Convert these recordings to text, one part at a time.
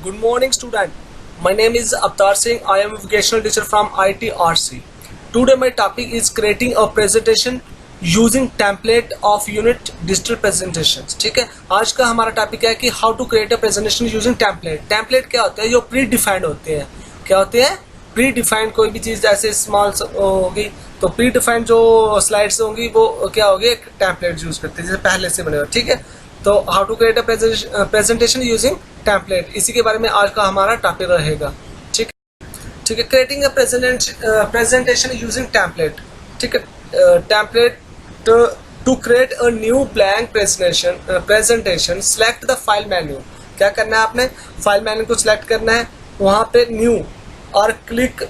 Good morning, student. My name is Avtar Singh. I am a vocational teacher from ITRC. Today, my topic is creating a presentation using template of unit digital presentations. ठीक है, आज का हमारा topic है कि how to create a presentation using template. Template क्या होते हैं? जो प्री डिफाइंड होते हैं. क्या होते हैं? Pre defined. कोई भी चीज़ जैसे स्मॉल होगी तो प्री डिफाइंड जो स्लाइड्स होंगी वो क्या होगी, एक टेम्पलेट यूज करते हैं जैसे पहले से बने हुए. ठीक है, तो how to create a presentation using template, इसी के बारे में आज का हमारा टॉपिक रहेगा. ठीक है, creating a presentation using template. ठीक है, template to create a new blank presentation select the file menu. क्या करना है आपने? फाइल मेन्यू को सिलेक्ट करना है, वहां पे न्यू और click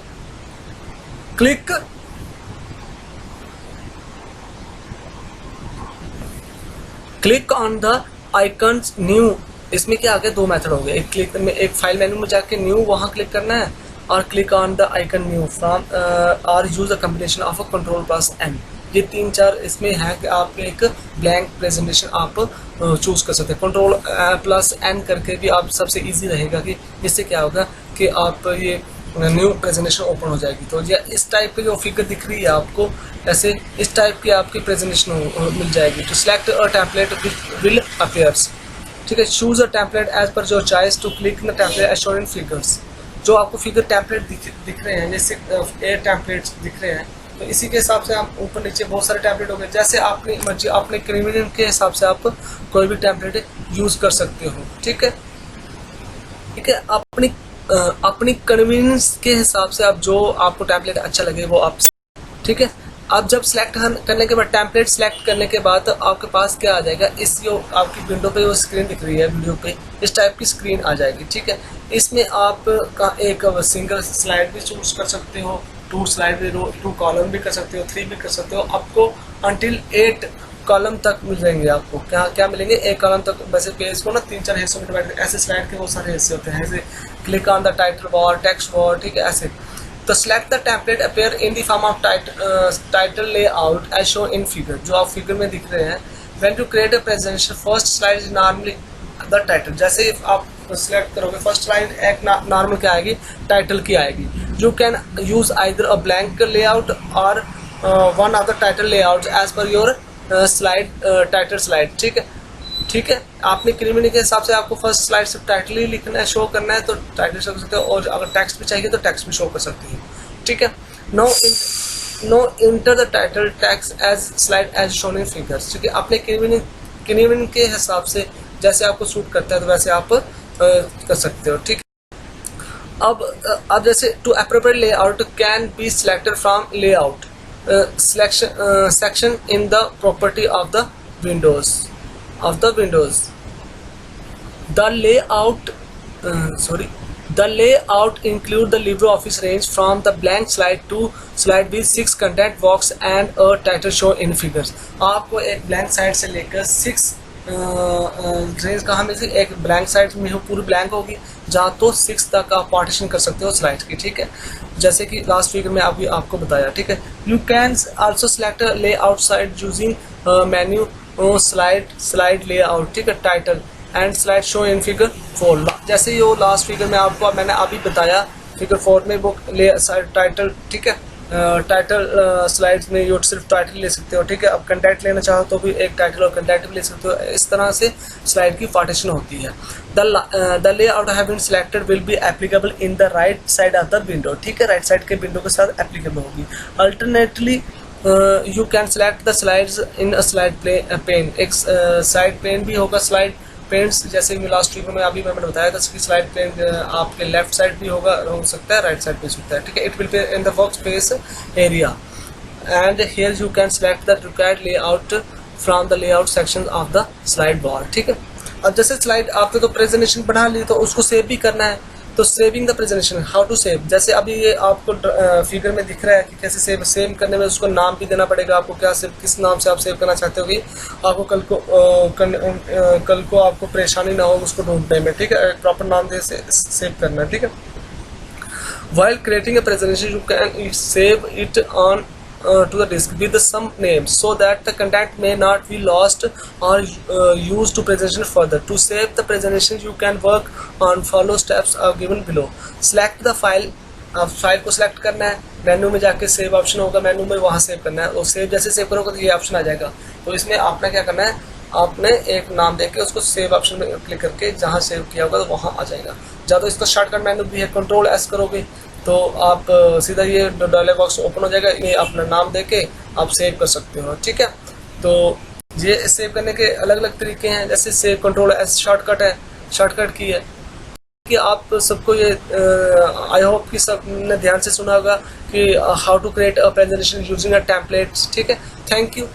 on the icons new. इसमें क्या आ गया, दो मेथड हो गए. एक क्लिक में, एक फाइल मेन्यू में जाके न्यू वहां क्लिक करना है और click on the icon new from और use a combination of a control plus N. ये 3-4 इसमें है कि आप एक ब्लैंक प्रेजेंटेशन आप चूज कर सकते हैं. कंट्रोल प्लस एन करके भी आप सबसे इजी रहेगा कि इससे क्या होगा कि आप ये न्यू प्रेजेंटेशन ओपन हो जाएगी. तो ये इस टाइप की जो फिगर दिख रही है आपको, ऐसे इस टाइप की आपकी प्रेजेंटेशन मिल जाएगी. To select a template will appears. ठीक है, choose a template as per your choice to click in the template as shown in figures. जो आपको फिगर टेम्पलेट दिख रहे हैं, जैसे 8 टेम्पलेट्स दिख रहे हैं, तो इसी के हिसाब से आप ऊपर नीचे बहुत सारे टेम्पलेट हो गए. जैसे आपने मर्जी, अपने कन्वीनियंस के हिसाब से आप कोई भी टेम्पलेट यूज कर सकते हो. ठीक है, अपनी कन्वीनियंस के हिसाब से आप जो आपको टेम्पलेट अच्छा लगे वो आप. ठीक है, आप जब सेलेक्ट करने के बाद, टेम्पलेट सेलेक्ट करने के बाद आपके पास क्या आ जाएगा, इस जो आपकी विंडो पे जो स्क्रीन दिख रही है वीडियो पे, इस टाइप की स्क्रीन आ जाएगी. ठीक है, इसमें आप का एक सिंगल स्लाइड भी चूज कर सकते हो, 2 स्लाइड भी, 2 कॉलम भी कर सकते हो, 3 भी कर सकते हो. आपको अंटिल 8 कॉलम तक मिल जाएंगे. आपको क्या मिलेंगे? 1 कॉलम तक. वैसे पेज को ना 3-4 हिस्सों में डिवाइड, ऐसे स्लाइड के बहुत सारे हिस्से होते हैं, जैसे click on the title bar, text bar. ठीक है, ऐसे. तो select the template appear in the form of title layout as shown in figure. जो आप फिगर में दिख रहे हैं. When to create a presentation, first slide is normally the title. जैसे आप select करोगे, first slide एक नॉर्मल क्या आएगी, टाइटल की आएगी. You can use either a blank layout or one of the title layouts as per your title slide. ठीक है, आपने क्रिमिनल के हिसाब से आपको फर्स्ट स्लाइड सिर्फ टाइटल ही लिखना है, शो करना है तो टाइटल शो कर सकते हो, और अगर टेक्स्ट भी चाहिए तो टेक्स्ट भी शो कर सकते हैं. ठीक है, no enter the title text as slide as shown in figures. ठीक है, अपने क्रिमिनल के हिसाब से जैसे आपको सूट करता है तो वैसे आप कर सकते हो. ठीक है, अब जैसे to appropriate layout can be selected from layout section in the property of the windows. The layout include the LibreOffice range from the blank slide to slide with 6 content box and a title show in figures. आपको एक blank side से लेकर 6 range कहाँ में से, एक blank side में हो पूरी ब्लैंक होगी, जहाँ तो 6 तक आप पार्टीशन कर सकते हो स्लाइड की. ठीक है, जैसे कि लास्ट फिगर में आपको बताया. ठीक है, you can also select layout side using menu slide layout. ठीक है, title and slide show in figure 4. जैसे ये लास्ट फिगर में मैंने अभी बताया, फिगर 4 में वो टाइटल. ठीक है, टाइटल स्लाइड्स में ये सिर्फ टाइटल ले सकते हो. ठीक है, अब कंटेंट लेना चाहो तो भी एक टाइटल और कंटेंट भी ले सकते हो. इस तरह से स्लाइड की पार्टीशन होती है. The layout have been selected will be applicable in the right side of the window. ठीक है, राइट साइड के विंडो के साथ एप्लीकेबल होगी. Alternately you can select the slides in a slide pane. एक साइड पेन भी होगा, slide pens, जैसे कि लास्ट वीक में मैंने बताया था कि स्लाइड पेन आपके लेफ्ट साइड भी हो सकता है, राइट साइड भी हो सकता है. ठीक है, it will be in the work space area and here you can select the required layout from the layout section of the slide bar. ठीक है, अब जैसे स्लाइड आपने तो प्रेजेंटेशन बना ली तो उसको सेव भी करना है. तो saving the presentation, how to save. जैसे अभी ये आपको फिगर में दिख रहा है कि कैसे सेव करने में उसको नाम भी देना पड़ेगा आपको. क्या किस नाम से आप सेव करना चाहते हो कि आपको कल को आपको परेशानी ना हो उसको ढूंढने में. ठीक है, प्रॉपर नाम दे से सेव करना है. ठीक है, while creating a presentation you can save it on to the disk with some names so that the content may not be lost or used to presentation further. To save the presentation, you can work on follow steps are given below. Select the file. आप file को select करना है, menu में जाके save option होगा, menu में वहाँ save करना है, और सेव जैसे सेव करोगे तो ये ऑप्शन आ जाएगा। तो इसमें आपने क्या करना है, आपने एक नाम देके उसको सेव ऑप्शन में क्लिक करके जहाँ सेव किया होगा तो वहाँ आ जाएगा। या तो इसका शॉर्टकट मेन्यू भी है, कंट्रोल एस करोगे तो आप सीधा ये डायलॉग बॉक्स ओपन हो जाएगा, ये अपना नाम देके आप सेव कर सकते हो। ठीक है, तो ये सेव करने के अलग अलग तरीके हैं, जैसे सेव कंट्रोल एस शॉर्टकट है, शॉर्टकट की है कि आप सबको ये आई होप कि सब ने ध्यान से सुना होगा कि how to create a presentation using a templates. ठीक है, थैंक यू।